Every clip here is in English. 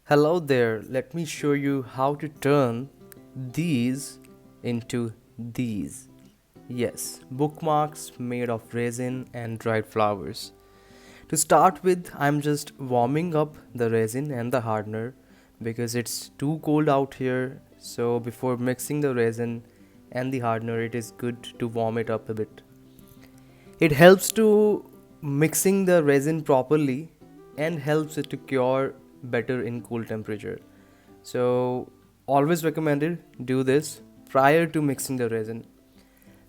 Hello there, let me show you how to turn these into these. Yes, bookmarks made of resin and dried flowers. To start with, I'm just warming up the resin and the hardener because it's too cold out here. So before mixing the resin and the hardener, it is good to warm it up a bit. It helps to mixing the resin properly and helps it to cure better in cool temperature. So always recommended do this prior to mixing the resin.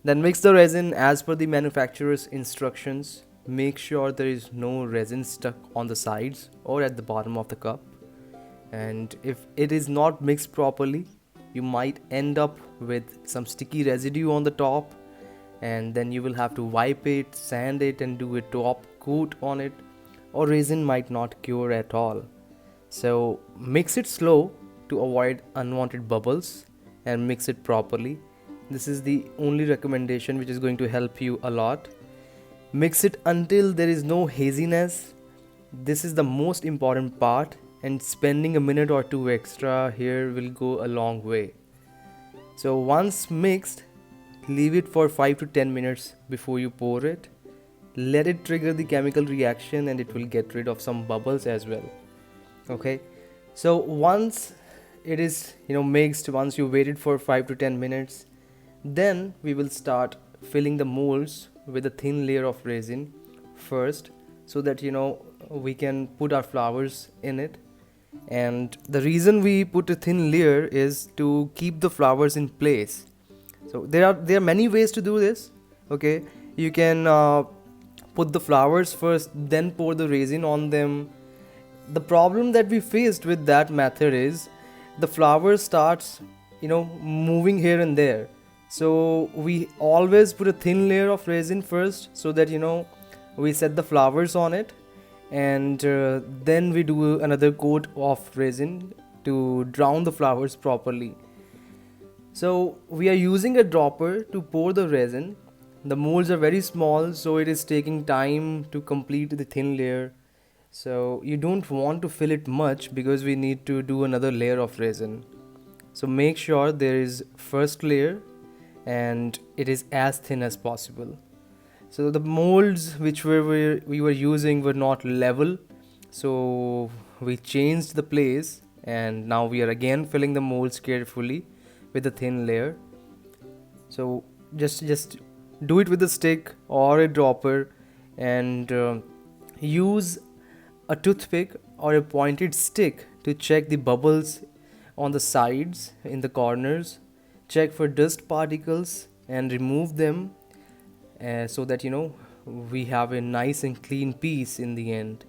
Then mix the resin as per the manufacturer's instructions. Make sure there is no resin stuck on the sides or at the bottom of the cup. And if it is not mixed properly, you might end up with some sticky residue on the top, and then you will have to wipe it, sand it, and do a top coat on it, or resin might not cure at all. So mix it slow to avoid unwanted bubbles and mix it properly. This is the only recommendation which is going to help you a lot. Mix it until there is no haziness. This is the most important part, and spending a minute or two extra here will go a long way. So once mixed, leave it for 5 to 10 minutes before you pour it. Let it trigger the chemical reaction and it will get rid of some bubbles as well. Okay, so once it is mixed, once you waited for 5 to 10 minutes, then we will start filling the molds with a thin layer of resin first, so that we can put our flowers in it. And the reason we put a thin layer is to keep the flowers in place. So there are many ways to do this. Okay, you can put the flowers first, then pour the resin on them. The problem that we faced with that method is the flower starts moving here and there. So we always put a thin layer of resin first, so that we set the flowers on it, and then we do another coat of resin to drown the flowers properly. So we are using a dropper to pour the resin. The molds are very small, so it is taking time to complete the thin layer. So you don't want to fill it much because we need to do another layer of resin. So make sure there is first layer and it is as thin as possible. So the molds which we were using were not level, so we changed the place, and now we are again filling the molds carefully with a thin layer. So just do it with a stick or a dropper, and use a toothpick or a pointed stick to check the bubbles on the sides, in the corners. Check for dust particles and remove them, so that we have a nice and clean piece in the end.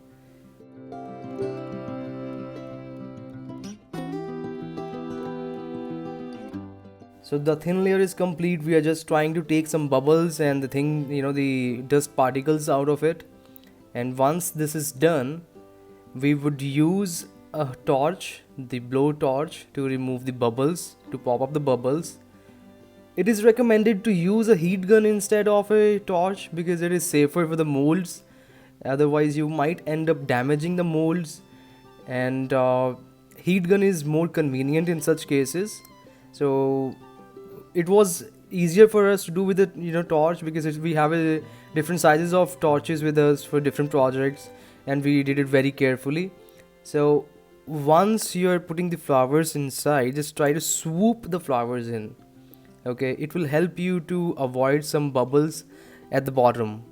So the thin layer is complete. We are just trying to take some bubbles and the dust particles out of it. And once this is done, we would use a torch, the blow torch, to remove the bubbles, to pop up the bubbles. It is recommended to use a heat gun instead of a torch because it is safer for the molds. Otherwise, you might end up damaging the molds, and heat gun is more convenient in such cases. So it was easier for us to do with the torch, because we have a different sizes of torches with us for different projects, and we did it very carefully. So once you are putting the flowers inside, just try to swoop the flowers in. Okay, it will help you to avoid some bubbles at the bottom.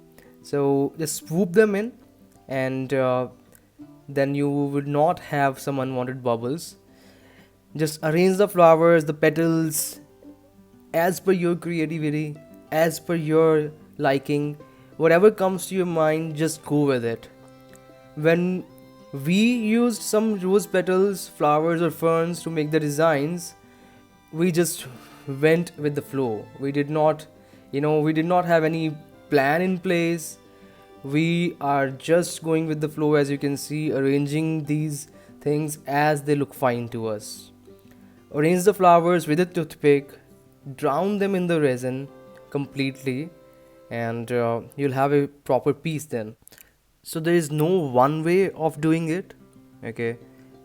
So just swoop them in, and then you would not have some unwanted bubbles. Just arrange the flowers, the petals, as per your creativity, as per your liking. Whatever comes to your mind, just go with it. When we used some rose petals, flowers, or ferns to make the designs, we just went with the flow. We did not have any plan in place. We are just going with the flow, as you can see, arranging these things as they look fine to us. Arrange the flowers with a toothpick, drown them in the resin completely, and you'll have a proper piece then. So there is no one way of doing it. Okay,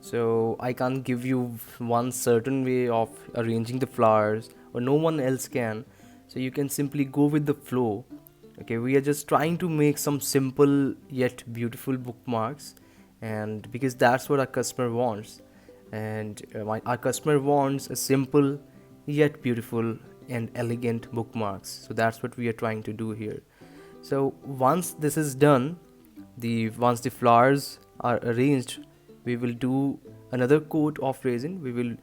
So I can't give you one certain way of arranging the flowers, or no one else can. So you can simply go with the flow. Okay, we are just trying to make some simple yet beautiful bookmarks, and because that's what our customer wants. And our customer wants a simple yet beautiful and elegant bookmarks. So that's what we are trying to do here. So once this is done, once the flowers are arranged, we will do another coat of resin. We will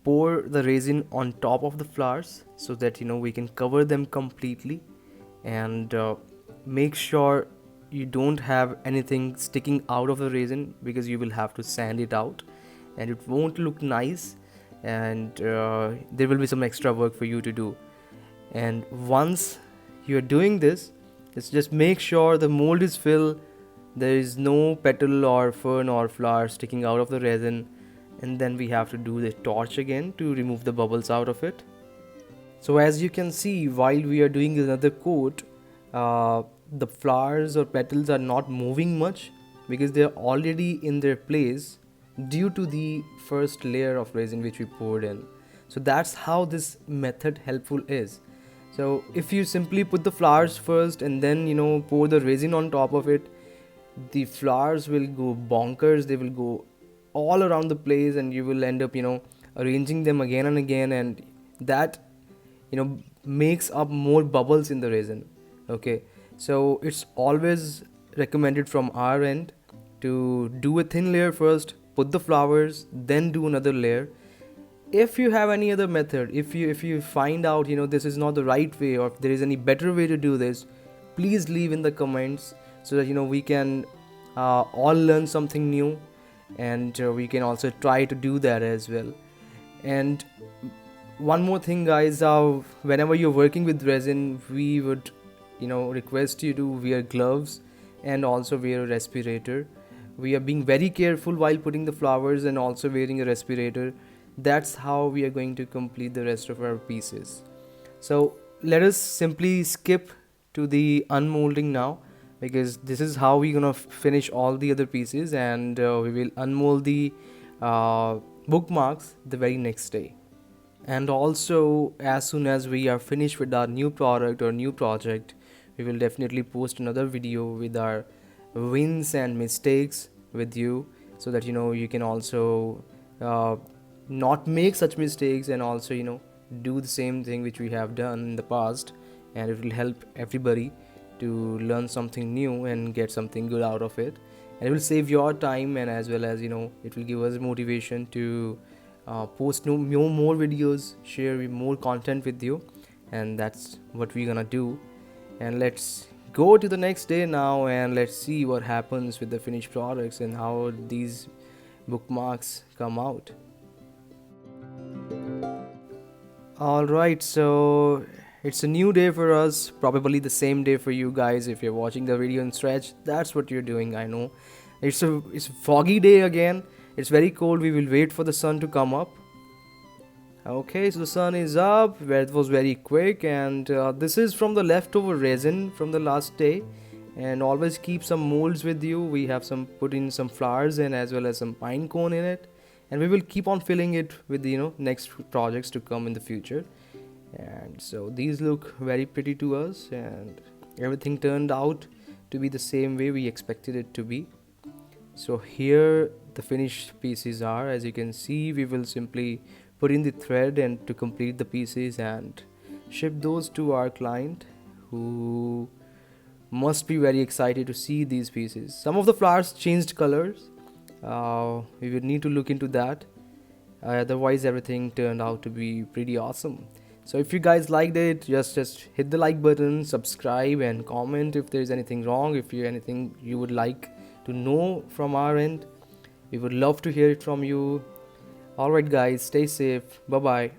pour the resin on top of the flowers so that we can cover them completely, and make sure you don't have anything sticking out of the resin, because you will have to sand it out and it won't look nice, and there will be some extra work for you to do. And once you're doing this, just make sure the mold is filled, there is no petal or fern or flower sticking out of the resin, and then we have to do the torch again to remove the bubbles out of it. So as you can see, while we are doing another coat, the flowers or petals are not moving much because they are already in their place due to the first layer of resin which we poured in. So that's how this method helpful is. So if you simply put the flowers first and then pour the resin on top of it, the flowers will go bonkers, they will go all around the place, and you will end up arranging them again and again, and that makes up more bubbles in the resin. Okay, so it's always recommended from our end to do a thin layer first, put the flowers, then do another layer. If you have any other method, if you find out this is not the right way, or if there is any better way to do this, please leave in the comments, so that we can all learn something new, and we can also try to do that as well. And one more thing, guys, whenever you're working with resin, we would request you to wear gloves and also wear a respirator. We are being very careful while putting the flowers and also wearing a respirator. That's how we are going to complete the rest of our pieces. So let us simply skip to the unmolding now, because this is how we're gonna finish all the other pieces, and we will unmold the bookmarks the very next day. And also, as soon as we are finished with our new product or new project, we will definitely post another video with our wins and mistakes with you, so that you can also not make such mistakes, and also do the same thing which we have done in the past, and it will help everybody to learn something new and get something good out of it. And it will save your time, and as well as it will give us motivation to post more videos, share more content with you, and that's what we're gonna do. And let's go to the next day now, and let's see what happens with the finished products and how these bookmarks come out. Alright, so it's a new day for us, probably the same day for you guys if you're watching the video in stretch. That's what you're doing, I know. It's a foggy day again. It's very cold. We will wait for the sun to come up. Okay, so the sun is up. It was very quick, and this is from the leftover resin from the last day. And always keep some molds with you. We have put in some flowers and as well as some pine cone in it, and we will keep on filling it with next projects to come in the future. And so these look very pretty to us, and everything turned out to be the same way we expected it to be. So here the finished pieces are. As you can see, we will simply put in the thread and to complete the pieces and ship those to our client, who must be very excited to see these pieces. Some of the flowers changed colors. We would need to look into that. Otherwise everything turned out to be pretty awesome. So if you guys liked it, just hit the like button, subscribe, and comment if there's anything wrong. If you anything you would like to know from our end, we would love to hear it from you. Alright guys, stay safe. Bye bye.